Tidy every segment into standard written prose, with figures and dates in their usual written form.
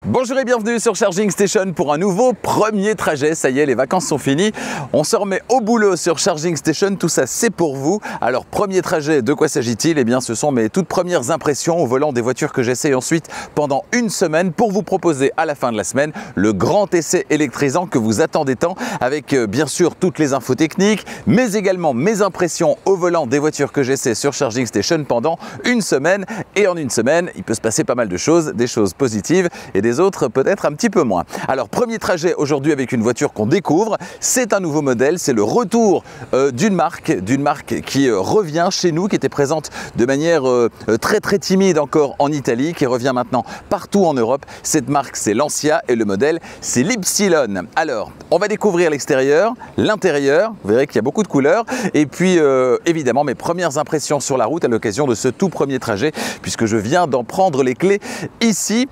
Bonjour et bienvenue sur Charging Station pour un nouveau premier trajet. Ça y est, les vacances sont finies. On se remet au boulot sur Charging Station. Tout ça, c'est pour vous. Alors, premier trajet, de quoi s'agit-il? Eh bien, ce sont mes toutes premières impressions au volant des voitures que j'essaye ensuite pendant une semaine pour vous proposer à la fin de la semaine le grand essai électrisant que vous attendez tant avec bien sûr toutes les infos techniques, mais également mes impressions au volant des voitures que j'essaie sur Charging Station pendant une semaine. Et en une semaine, il peut se passer pas mal de choses, des choses positives et des autres peut-être un petit peu moins. Alors premier trajet aujourd'hui avec une voiture qu'on découvre, c'est un nouveau modèle, c'est le retour d'une marque qui revient chez nous, qui était présente de manière très timide encore en Italie, qui revient maintenant partout en Europe. Cette marque, c'est Lancia et le modèle, c'est l'Ypsilon. Alors on va découvrir l'extérieur, l'intérieur, vous verrez qu'il y a beaucoup de couleurs et puis évidemment mes premières impressions sur la route à l'occasion de ce tout premier trajet puisque je viens d'en prendre les clés ici.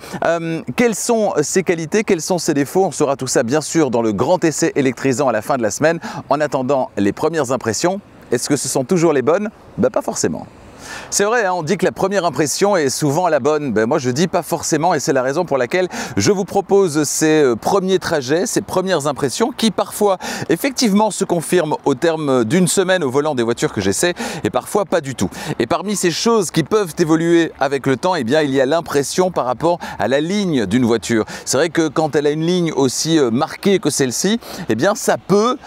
Quelles sont ses qualités, quels sont ses défauts? On saura tout ça bien sûr dans le grand essai électrisant à la fin de la semaine. En attendant les premières impressions, est-ce que ce sont toujours les bonnes? Pas forcément. C'est vrai, hein, on dit que la première impression est souvent la bonne. Moi, je dis pas forcément et c'est la raison pour laquelle je vous propose ces premiers trajets, ces premières impressions qui parfois, effectivement, se confirment au terme d'une semaine au volant des voitures que j'essaie et parfois pas du tout. Et parmi ces choses qui peuvent évoluer avec le temps, eh bien, il y a l'impression par rapport à la ligne d'une voiture. C'est vrai que quand elle a une ligne aussi marquée que celle-ci, eh bien, ça peut,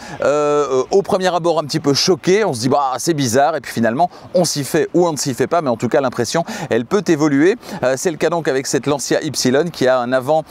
au premier abord, un petit peu choquer. On se dit, bah, c'est bizarre et puis finalement, on s'y fait ou on ne s'y fait pas, mais en tout cas l'impression elle peut évoluer. C'est le cas donc avec cette Lancia Ypsilon qui a un avant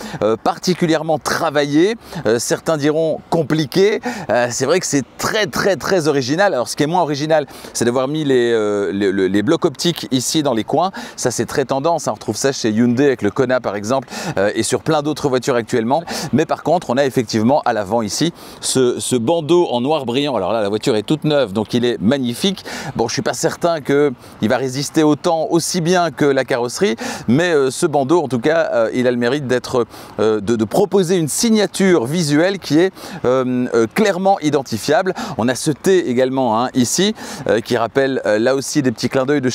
particulièrement travaillé, certains diront compliqué. C'est vrai que c'est très original. Alors ce qui est moins original, c'est d'avoir mis les blocs optiques ici dans les coins. Ça c'est très tendance, hein. On retrouve ça chez Hyundai avec le Kona par exemple et sur plein d'autres voitures actuellement. Mais par contre on a effectivement à l'avant ici ce bandeau en noir brillant. Alors là la voiture est toute neuve donc il est magnifique. Bon, je suis pas certain qu'il va résister au temps aussi bien que la carrosserie, mais ce bandeau en tout cas il a le mérite d'être de proposer une signature visuelle qui est clairement identifiable. On a ce T également hein, ici qui rappelle là aussi des petits clins d'œil de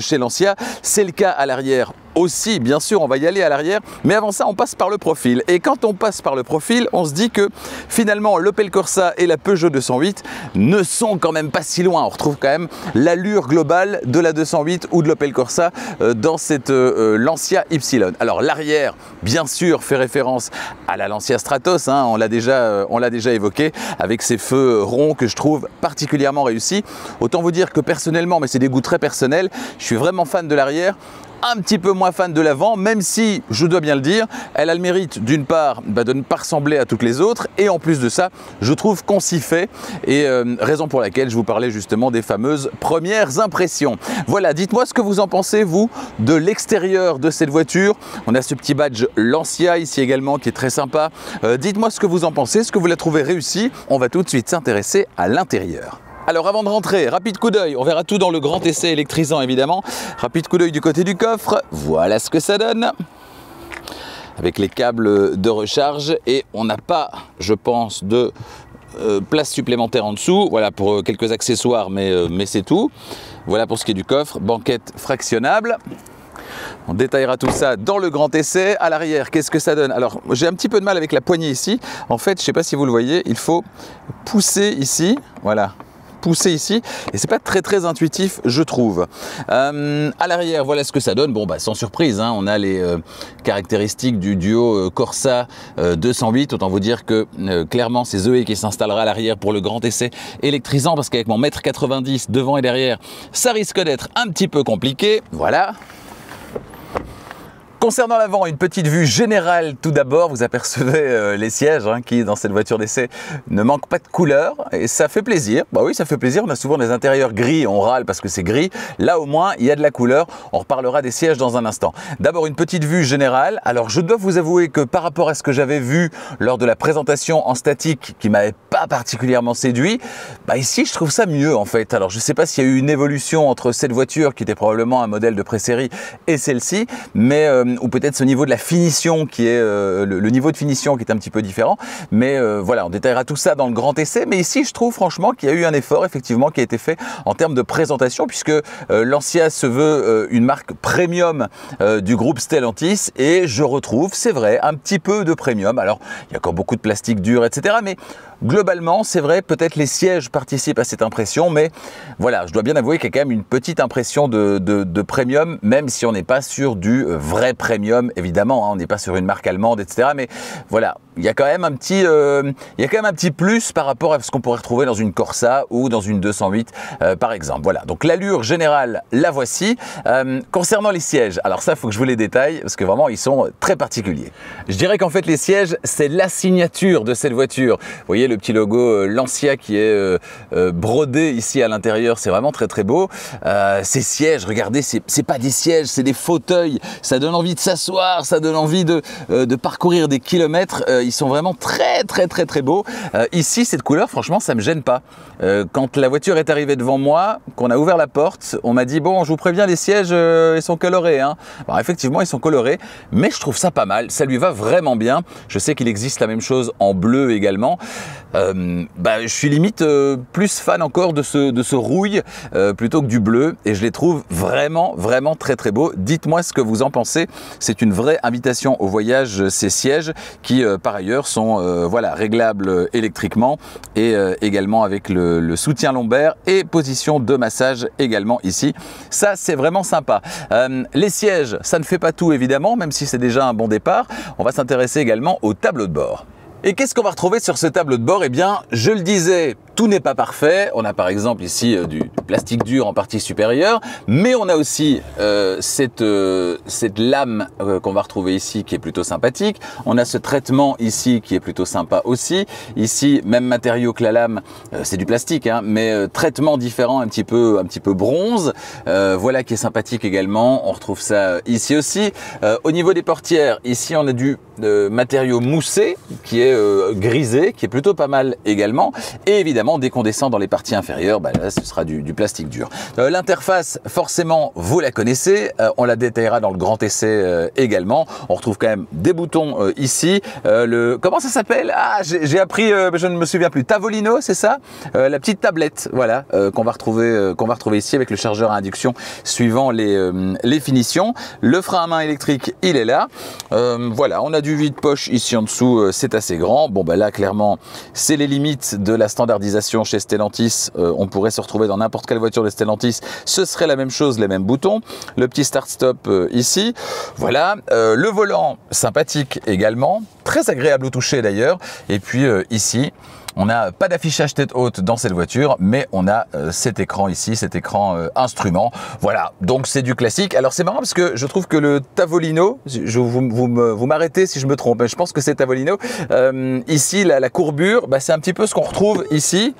chez Lancia. C'est le cas à l'arrière aussi, bien sûr, on va y aller à l'arrière, mais avant ça, on passe par le profil. Et quand on passe par le profil, on se dit que finalement, l'Opel Corsa et la Peugeot 208 ne sont quand même pas si loin. On retrouve quand même l'allure globale de la 208 ou de l'Opel Corsa dans cette Lancia Ypsilon. Alors l'arrière, bien sûr, fait référence à la Lancia Stratos, hein, on l'a déjà évoqué, avec ses feux ronds que je trouve particulièrement réussis. Autant vous dire que personnellement, mais c'est des goûts très personnels, je suis vraiment fan de l'arrière. Un petit peu moins fan de l'avant, même si, je dois bien le dire, elle a le mérite d'une part de ne pas ressembler à toutes les autres et en plus de ça, je trouve qu'on s'y fait et raison pour laquelle je vous parlais justement des fameuses premières impressions. Voilà, dites-moi ce que vous en pensez, vous, de l'extérieur de cette voiture. On a ce petit badge Lancia ici également qui est très sympa. Dites-moi ce que vous en pensez, est-ce que vous la trouvez réussie? On va tout de suite s'intéresser à l'intérieur. Alors avant de rentrer, rapide coup d'œil, on verra tout dans le grand essai électrisant évidemment. Rapide coup d'œil du côté du coffre, voilà ce que ça donne. Avec les câbles de recharge et on n'a pas, je pense, de place supplémentaire en dessous. Voilà pour quelques accessoires, mais c'est tout. Voilà pour ce qui est du coffre, banquette fractionnable. On détaillera tout ça dans le grand essai. À l'arrière, qu'est-ce que ça donne? Alors, j'ai un petit peu de mal avec la poignée ici. En fait, je ne sais pas si vous le voyez, il faut pousser ici, voilà. Pousser ici et c'est pas très intuitif je trouve. À l'arrière voilà ce que ça donne. Bon sans surprise hein, on a les caractéristiques du duo Corsa 208. Autant vous dire que clairement c'est Zoé qui s'installera à l'arrière pour le grand essai électrisant parce qu'avec mon 1,90 m devant et derrière ça risque d'être un petit peu compliqué. Voilà. Concernant l'avant, une petite vue générale tout d'abord, vous apercevez les sièges hein, qui dans cette voiture d'essai ne manquent pas de couleur et ça fait plaisir. Bah oui ça fait plaisir, on a souvent des intérieurs gris, on râle parce que c'est gris. Là au moins il y a de la couleur, on reparlera des sièges dans un instant. D'abord une petite vue générale, alors je dois vous avouer que par rapport à ce que j'avais vu lors de la présentation en statique qui m'avait pas particulièrement séduit, ici je trouve ça mieux en fait. Alors je sais pas s'il y a eu une évolution entre cette voiture qui était probablement un modèle de pré-série et celle-ci, mais ou peut-être ce niveau de la finition qui est le niveau de finition qui est un petit peu différent. Mais voilà, on détaillera tout ça dans le grand essai. Mais ici, je trouve franchement qu'il y a eu un effort effectivement qui a été fait en termes de présentation, puisque Lancia se veut une marque premium du groupe Stellantis, et je retrouve, c'est vrai, un petit peu de premium. Alors, il y a encore beaucoup de plastique dur, etc. Mais globalement, c'est vrai, peut-être les sièges participent à cette impression, mais voilà, je dois bien avouer qu'il y a quand même une petite impression de premium, même si on n'est pas sur du vrai premium, évidemment, hein, on n'est pas sur une marque allemande, etc. Mais voilà, il y a quand même un petit plus par rapport à ce qu'on pourrait retrouver dans une Corsa ou dans une 208, par exemple. Voilà, donc l'allure générale, la voici. Concernant les sièges, alors ça, il faut que je vous les détaille, parce que vraiment, ils sont très particuliers. Je dirais qu'en fait, les sièges, c'est la signature de cette voiture. Vous voyez le petit logo Lancia qui est brodé ici à l'intérieur, c'est vraiment très très beau. Ces sièges, regardez, c'est pas des sièges, c'est des fauteuils. Ça donne envie de s'asseoir, ça donne envie de parcourir des kilomètres. Ils sont vraiment très très très très beaux. Ici, cette couleur, franchement, ça me gêne pas. Quand la voiture est arrivée devant moi, qu'on a ouvert la porte, on m'a dit bon, je vous préviens, les sièges, ils sont colorés. Hein. Alors, effectivement, ils sont colorés, mais je trouve ça pas mal. Ça lui va vraiment bien. Je sais qu'il existe la même chose en bleu également. Je suis limite plus fan encore de ce rouille plutôt que du bleu, et je les trouve vraiment vraiment très très beaux. Dites-moi ce que vous en pensez. C'est une vraie invitation au voyage, ces sièges qui par ailleurs sont voilà, réglables électriquement, et également avec le soutien lombaire et position de massage également ici. Ça, c'est vraiment sympa. Les sièges, ça ne fait pas tout évidemment, même si c'est déjà un bon départ. On va s'intéresser également au tableau de bord. Et qu'est-ce qu'on va retrouver sur ce tableau de bord? Eh bien, je le disais, tout n'est pas parfait. On a par exemple ici du plastique dur en partie supérieure, mais on a aussi cette lame qu'on va retrouver ici qui est plutôt sympathique. On a ce traitement ici qui est plutôt sympa aussi. Ici, même matériau que la lame, c'est du plastique, hein, mais traitement différent, un petit peu bronze. Voilà qui est sympathique également. On retrouve ça ici aussi. Au niveau des portières, ici on a du matériau moussé qui est grisé, qui est plutôt pas mal également. Et évidemment, dès qu'on descend dans les parties inférieures, là, ce sera du plastique dur. L'interface, forcément, vous la connaissez. On la détaillera dans le grand essai également. On retrouve quand même des boutons ici. Comment ça s'appelle? Ah, j'ai appris, je ne me souviens plus. Tavolino, c'est ça? La petite tablette, voilà, qu'on va retrouver ici avec le chargeur à induction suivant les finitions. Le frein à main électrique, il est là. Voilà, on a du vide-poche ici en dessous, c'est assez grand. Bon, là, clairement, c'est les limites de la standardisation chez Stellantis. On pourrait se retrouver dans n'importe quelle voiture de Stellantis. Ce serait la même chose, les mêmes boutons. Le petit start-stop ici. Voilà. Le volant, sympathique également. Très agréable au toucher d'ailleurs. Et puis ici, on n'a pas d'affichage tête haute dans cette voiture, mais on a cet écran ici, cet écran instrument. Voilà, donc c'est du classique. Alors c'est marrant parce que je trouve que le Tavolino, vous m'arrêtez si je me trompe, mais je pense que c'est Tavolino. Ici, la courbure, c'est un petit peu ce qu'on retrouve ici.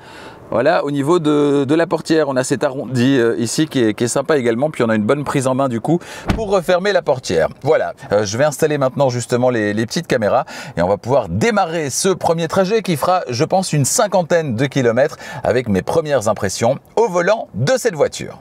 Voilà, au niveau de la portière, on a cet arrondi ici qui est sympa également. Puis on a une bonne prise en main du coup pour refermer la portière. Voilà, je vais installer maintenant justement les petites caméras et on va pouvoir démarrer ce premier trajet qui fera, je pense, une 50aine de kilomètres avec mes premières impressions au volant de cette voiture.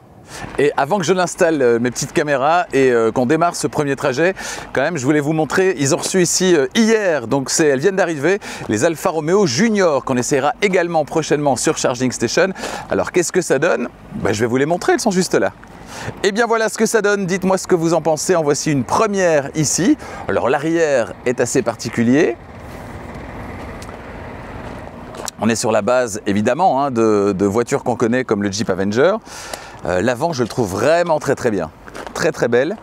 Et avant que je l'installe, mes petites caméras, et qu'on démarre ce premier trajet, quand même, je voulais vous montrer, ils ont reçu ici hier, donc elles viennent d'arriver, les Alfa Romeo Junior, qu'on essaiera également prochainement sur Charging Station. Alors, qu'est-ce que ça donne? Je vais vous les montrer, elles sont juste là. Et bien voilà ce que ça donne, dites-moi ce que vous en pensez. En voici une première ici. Alors, l'arrière est assez particulier. On est sur la base, évidemment, de voitures qu'on connaît comme le Jeep Avenger. L'avant, je le trouve vraiment très très bien, très très belle.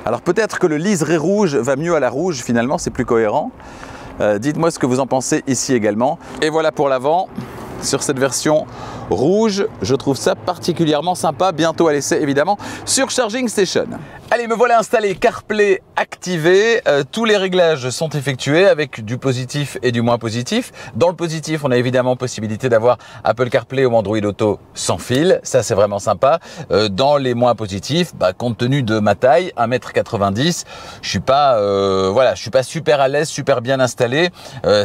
Alors peut-être que le liseré rouge va mieux à la rouge, finalement c'est plus cohérent. Dites-moi ce que vous en pensez ici également. Et voilà pour l'avant, sur cette version rouge, je trouve ça particulièrement sympa. Bientôt à l'essai évidemment sur Charging Station. Allez, me voilà installé, CarPlay activé, tous les réglages sont effectués avec du positif et du moins positif. Dans le positif, on a évidemment possibilité d'avoir Apple CarPlay ou Android Auto sans fil, ça c'est vraiment sympa. Dans les moins positifs, compte tenu de ma taille, 1m90 m, je suis pas super à l'aise, super bien installé.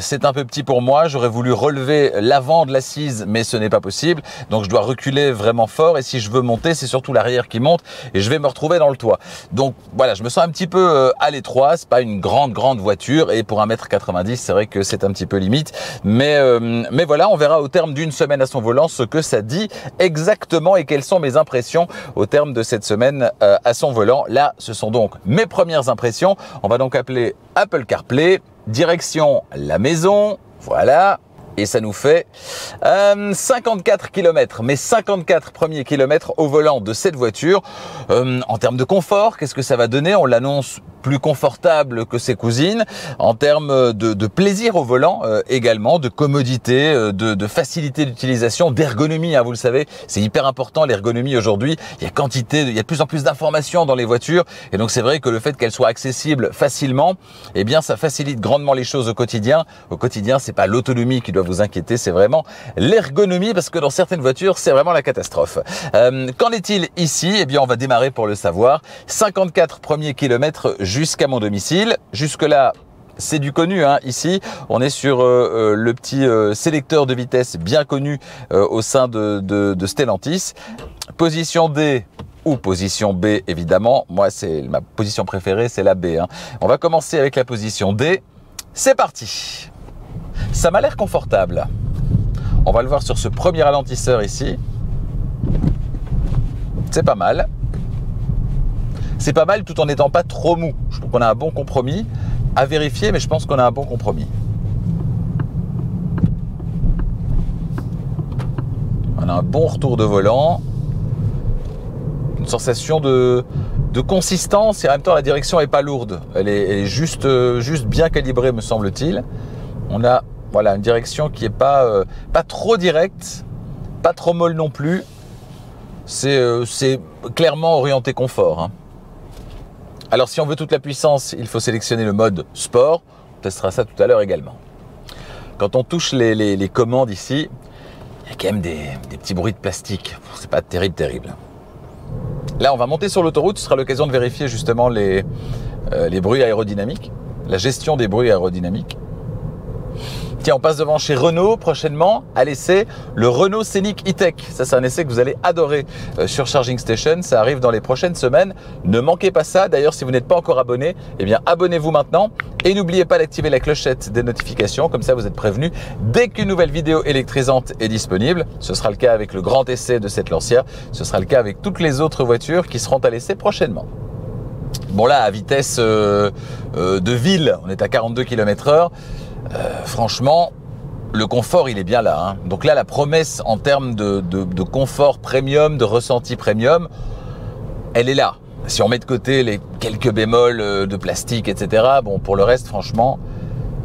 C'est un peu petit pour moi, j'aurais voulu relever l'avant de la assise, mais ce n'est pas possible. Donc je dois reculer vraiment fort et si je veux monter, c'est surtout l'arrière qui monte et je vais me retrouver dans le toit. Donc voilà, je me sens un petit peu à l'étroit. C'est pas une grande voiture et pour 1,90 m, c'est vrai que c'est un petit peu limite. Mais voilà, on verra au terme d'une semaine à son volant ce que ça dit exactement et quelles sont mes impressions au terme de cette semaine à son volant. Là, ce sont donc mes premières impressions. On va donc appeler Apple CarPlay, direction la maison, voilà. Et ça nous fait 54 km, mes 54 premiers kilomètres au volant de cette voiture. En termes de confort, qu'est-ce que ça va donner? On l'annonce plus confortable que ses cousines. En termes de plaisir au volant également, de commodité, de facilité d'utilisation, d'ergonomie. Hein, vous le savez, c'est hyper important l'ergonomie aujourd'hui. Il y a de plus en plus d'informations dans les voitures. Et donc c'est vrai que le fait qu'elles soient accessibles facilement, eh bien ça facilite grandement les choses au quotidien. Au quotidien, c'est pas l'autonomie qui doit vous inquiéter, c'est vraiment l'ergonomie parce que dans certaines voitures, c'est vraiment la catastrophe. Qu'en est-il ici? Eh bien, on va démarrer pour le savoir. 54 premiers kilomètres jusqu'à mon domicile. Jusque-là, c'est du connu, hein. Ici, on est sur le petit sélecteur de vitesse bien connu au sein de Stellantis. Position D ou position B, évidemment. Moi, c'est ma position préférée, c'est la B. Hein. On va commencer avec la position D. C'est parti. Ça m'a l'air confortable. On va le voir sur ce premier ralentisseur ici. C'est pas mal. C'est pas mal tout en n'étant pas trop mou. Je trouve qu'on a un bon compromis. À vérifier, mais je pense qu'on a un bon compromis. On a un bon retour de volant. Une sensation de consistance et en même temps la direction n'est pas lourde. Elle est juste bien calibrée, me semble-t-il. On a voilà, une direction qui n'est pas trop directe, pas trop molle non plus. C'est clairement orienté confort. Hein. Alors si on veut toute la puissance, il faut sélectionner le mode sport. On testera ça tout à l'heure également. Quand on touche les commandes ici, il y a quand même des petits bruits de plastique. C'est pas terrible. Là, on va monter sur l'autoroute. Ce sera l'occasion de vérifier justement les bruits aérodynamiques, la gestion des bruits aérodynamiques. Tiens, on passe devant chez Renault prochainement à l'essai, le Renault Scénic E-Tech. Ça, c'est un essai que vous allez adorer sur Charging Station. Ça arrive dans les prochaines semaines. Ne manquez pas ça. D'ailleurs, si vous n'êtes pas encore abonné, eh bien, abonnez-vous maintenant. Et n'oubliez pas d'activer la clochette des notifications. Comme ça, vous êtes prévenus dès qu'une nouvelle vidéo électrisante est disponible. Ce sera le cas avec le grand essai de cette Lancia. Ce sera le cas avec toutes les autres voitures qui seront à l'essai prochainement. Bon là, à vitesse de ville, on est à 42 km/h. Franchement, le confort, il est bien là. Hein. Donc là, la promesse en termes de confort premium, de ressenti premium, elle est là. Si on met de côté les quelques bémols de plastique, etc., bon, pour le reste, franchement,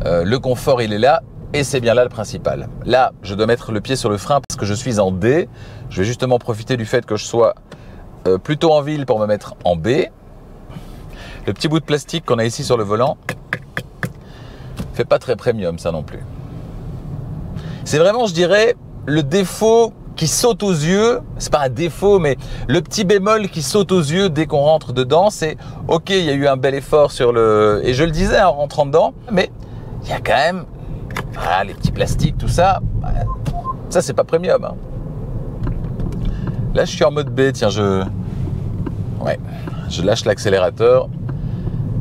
le confort, il est là et c'est bien là le principal. Là, je dois mettre le pied sur le frein parce que je suis en D. Je vais justement profiter du fait que je sois plutôt en ville pour me mettre en B. Le petit bout de plastique qu'on a ici sur le volant fait pas très premium, ça non plus. C'est vraiment, je dirais, le défaut qui saute aux yeux. C'est pas un défaut, mais le petit bémol qui saute aux yeux dès qu'on rentre dedans, c'est ok, il y a eu un bel effort sur le... Et je le disais en rentrant dedans, mais il y a quand même voilà, les petits plastiques, tout ça. Ça, c'est pas premium. Hein. Là, je suis en mode B. Tiens, je lâche l'accélérateur.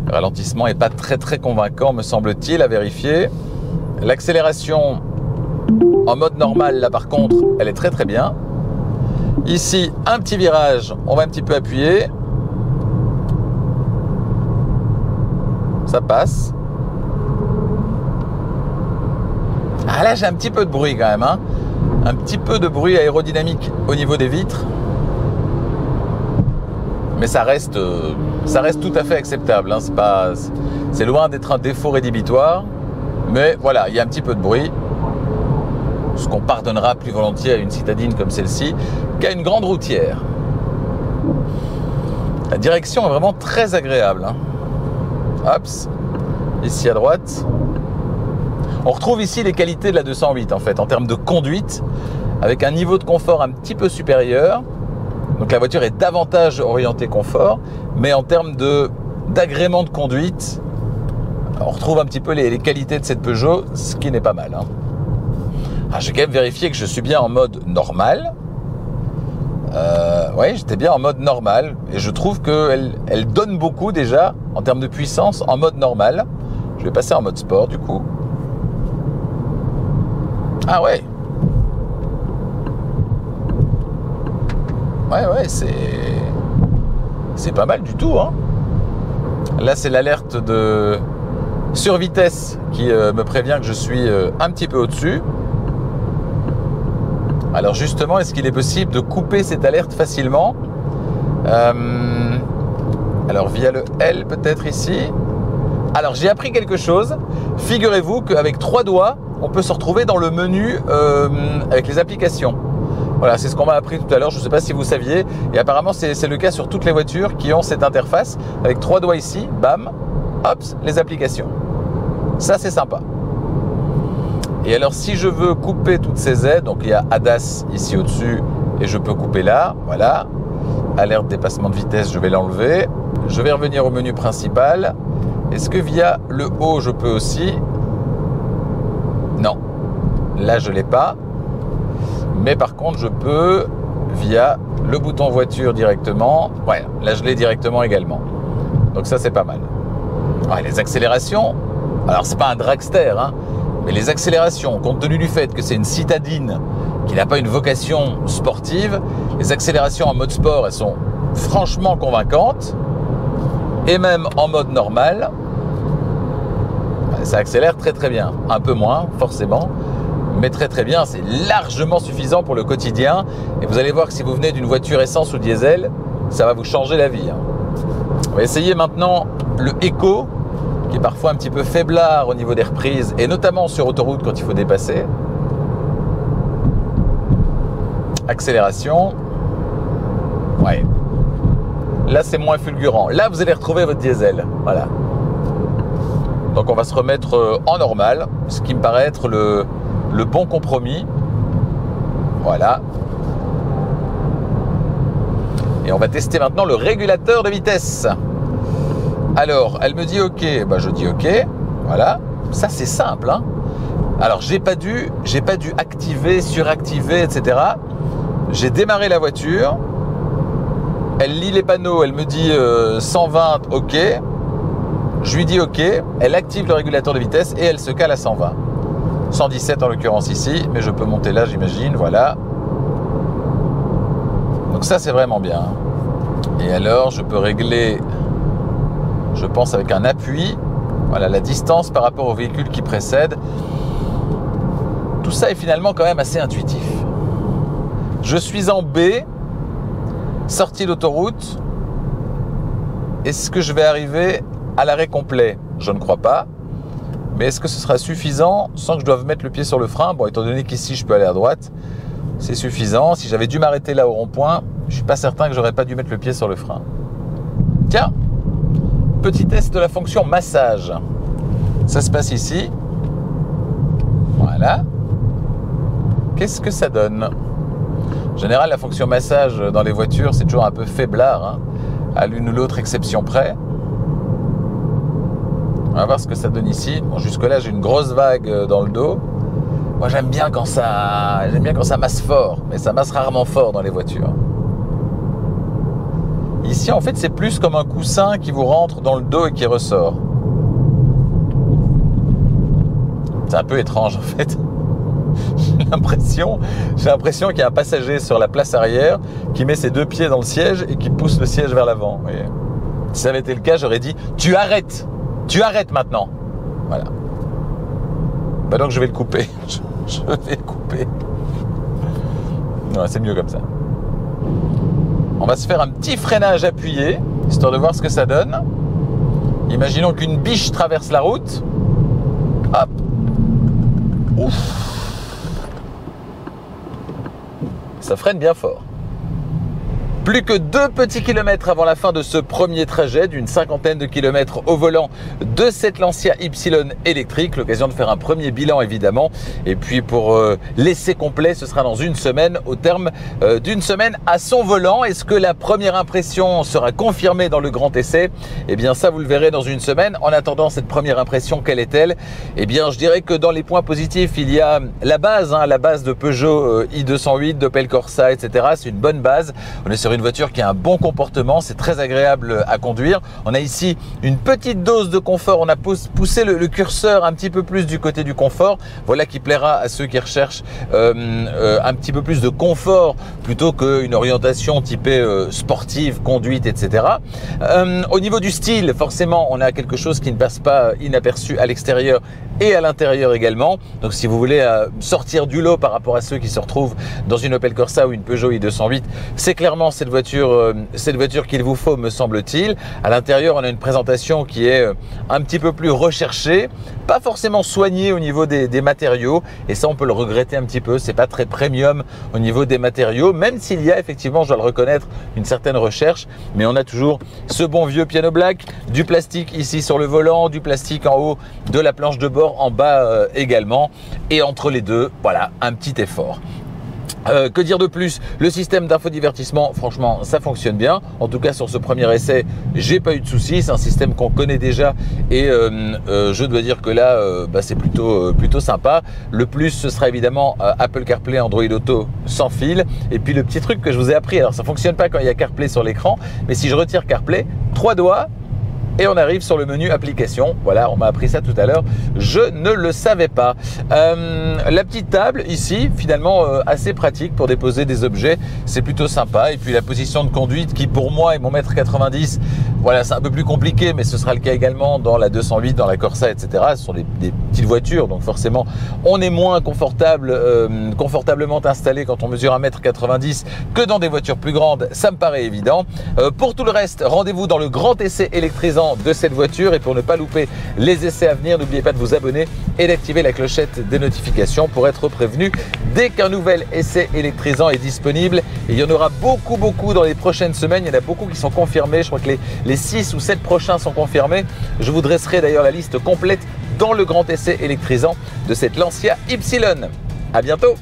Le ralentissement n'est pas très convaincant, me semble-t-il, à vérifier. L'accélération en mode normal, là par contre, elle est très bien. Ici, un petit virage, on va un petit peu appuyer. Ça passe. Ah là, j'ai un petit peu de bruit quand même. Hein. Un petit peu de bruit aérodynamique au niveau des vitres. Mais ça reste tout à fait acceptable. Hein. C'est loin d'être un défaut rédhibitoire. Mais voilà, il y a un petit peu de bruit. Ce qu'on pardonnera plus volontiers à une citadine comme celle-ci qu'à une grande routière. La direction est vraiment très agréable. Hein. Hops, ici à droite. On retrouve ici les qualités de la 208 en fait, en termes de conduite, avec un niveau de confort un petit peu supérieur. Donc la voiture est davantage orientée confort, mais en termes d'agrément de conduite, on retrouve un petit peu les qualités de cette Peugeot, ce qui n'est pas mal. Hein. Ah, je vais quand même vérifier que je suis bien en mode normal. Oui, j'étais bien en mode normal. Et je trouve qu'elle donne beaucoup déjà en termes de puissance en mode normal. Je vais passer en mode sport du coup. Ah ouais. Ouais, c'est pas mal du tout, hein. Là, c'est l'alerte de survitesse qui me prévient que je suis un petit peu au-dessus. Alors justement, est-ce qu'il est possible de couper cette alerte facilement? Alors via le L peut-être ici. Alors j'ai appris quelque chose. Figurez-vous qu'avec 3 doigts, on peut se retrouver dans le menu avec les applications. Voilà, c'est ce qu'on m'a appris tout à l'heure, je ne sais pas si vous saviez. Et apparemment, c'est le cas sur toutes les voitures qui ont cette interface. Avec 3 doigts ici, bam, hop, les applications. Ça, c'est sympa. Et alors, si je veux couper toutes ces aides, donc il y a ADAS ici au-dessus, et je peux couper là, voilà. Alerte dépassement de vitesse, je vais l'enlever. Je vais revenir au menu principal. Est-ce que via le haut, je peux aussi? Non. Là, je ne l'ai pas. Mais par contre, je peux via le bouton voiture directement. Ouais, là, je l'ai directement également. Donc ça, c'est pas mal. Ouais, les accélérations, alors c'est pas un dragster, hein, mais les accélérations, compte tenu du fait que c'est une citadine qui n'a pas une vocation sportive, les accélérations en mode sport, elles sont franchement convaincantes. Et même en mode normal, ça accélère très très bien. Un peu moins, forcément, mais très très bien. C'est largement suffisant pour le quotidien. Et vous allez voir que si vous venez d'une voiture essence ou diesel, ça va vous changer la vie. On va essayer maintenant le Eco, qui est parfois un petit peu faiblard au niveau des reprises, et notamment sur autoroute quand il faut dépasser. Accélération. Ouais. Là, c'est moins fulgurant. Là, vous allez retrouver votre diesel. Voilà. Donc, on va se remettre en normal, ce qui me paraît être le bon compromis. Voilà. Et on va tester maintenant le régulateur de vitesse. Alors, elle me dit OK. Bah, je dis OK. Voilà. Ça, c'est simple, hein. Alors, j'ai pas dû activer, suractiver, etc. J'ai démarré la voiture. Elle lit les panneaux. Elle me dit 120, OK. Je lui dis OK. Elle active le régulateur de vitesse et elle se cale à 120. 117 en l'occurrence ici. Mais je peux monter là, j'imagine. Voilà. Donc ça, c'est vraiment bien. Et alors, je peux régler, je pense, avec un appui. Voilà, la distance par rapport au véhicule qui précède. Tout ça est finalement quand même assez intuitif. Je suis en B, sortie d'autoroute. Est-ce que je vais arriver à l'arrêt complet? Je ne crois pas. Mais est-ce que ce sera suffisant sans que je doive mettre le pied sur le frein? Bon, étant donné qu'ici, je peux aller à droite, c'est suffisant. Si j'avais dû m'arrêter là au rond-point, je ne suis pas certain que j'aurais pas dû mettre le pied sur le frein. Tiens, petit test de la fonction massage. Ça se passe ici. Voilà. Qu'est-ce que ça donne? En général, la fonction massage dans les voitures, c'est toujours un peu faiblard, hein, à l'une ou l'autre exception près. On va voir ce que ça donne ici. Bon, jusque-là, j'ai une grosse vague dans le dos. Moi, j'aime bien quand ça masse fort, mais ça masse rarement fort dans les voitures. Ici, en fait, c'est plus comme un coussin qui vous rentre dans le dos et qui ressort. C'est un peu étrange, en fait. J'ai l'impression qu'il y a un passager sur la place arrière qui met ses 2 pieds dans le siège et qui pousse le siège vers l'avant. Si ça avait été le cas, j'aurais dit « Tu arrêtes ! Tu arrêtes maintenant !» Voilà. Bah donc je vais le couper. Je vais le couper. Ouais, c'est mieux comme ça. On va se faire un petit freinage appuyé, histoire de voir ce que ça donne. Imaginons qu'une biche traverse la route. Hop. Ouf. Ça freine bien fort. Plus que 2 petits kilomètres avant la fin de ce premier trajet d'une 50aine de kilomètres au volant de cette Lancia Y électrique. L'occasion de faire un premier bilan évidemment. Et puis pour l'essai complet, ce sera dans une semaine, au terme d'une semaine à son volant. Est-ce que la première impression sera confirmée dans le grand essai? Eh bien ça, vous le verrez dans une semaine. En attendant, cette première impression, quelle est-elle? Eh bien je dirais que dans les points positifs, il y a la base de Peugeot i208, d'Opel Corsa, etc. C'est une bonne base. On est sur une voiture qui a un bon comportement, c'est très agréable à conduire. On a ici une petite dose de confort, on a poussé le curseur un petit peu plus du côté du confort. Voilà qui plaira à ceux qui recherchent un petit peu plus de confort plutôt qu'une orientation typée sportive, conduite, etc. Au niveau du style, forcément, on a quelque chose qui ne passe pas inaperçu à l'extérieur et à l'intérieur également. Donc si vous voulez sortir du lot par rapport à ceux qui se retrouvent dans une Opel Corsa ou une Peugeot i208, c'est clairement cette voiture qu'il vous faut, me semble-t-il. À l'intérieur, on a une présentation qui est un petit peu plus recherchée, pas forcément soignée au niveau des matériaux, et ça on peut le regretter un petit peu. C'est pas très premium au niveau des matériaux, même s'il y a effectivement, je dois le reconnaître, une certaine recherche, mais on a toujours ce bon vieux piano black, du plastique ici sur le volant, du plastique en haut de la planche de bord, en bas également, et entre les deux, voilà, un petit effort. Que dire de plus? Le système d'infodivertissement, franchement, ça fonctionne bien. En tout cas, sur ce premier essai, j'ai pas eu de soucis. C'est un système qu'on connaît déjà et je dois dire que là, c'est plutôt sympa. Le plus, ce sera évidemment Apple CarPlay, Android Auto sans fil. Et puis le petit truc que je vous ai appris, alors ça fonctionne pas quand il y a CarPlay sur l'écran, mais si je retire CarPlay, 3 doigts, et on arrive sur le menu application. Voilà, on m'a appris ça tout à l'heure, je ne le savais pas. La petite table ici, finalement assez pratique pour déposer des objets, c'est plutôt sympa. Et puis la position de conduite qui pour moi est mon mètre 90, voilà, c'est un peu plus compliqué, mais ce sera le cas également dans la 208, dans la Corsa, etc. Ce sont des petites voitures, donc forcément on est moins confortablement installé quand on mesure 1m90 que dans des voitures plus grandes, ça me paraît évident. Pour tout le reste, rendez-vous dans le grand essai électrisant de cette voiture, et pour ne pas louper les essais à venir, n'oubliez pas de vous abonner et d'activer la clochette des notifications pour être prévenu dès qu'un nouvel essai électrisant est disponible. Et il y en aura beaucoup dans les prochaines semaines. Il y en a beaucoup qui sont confirmés. Je crois que les 6 ou 7 prochains sont confirmés. Je vous dresserai d'ailleurs la liste complète dans le grand essai électrisant de cette Lancia Y. À bientôt.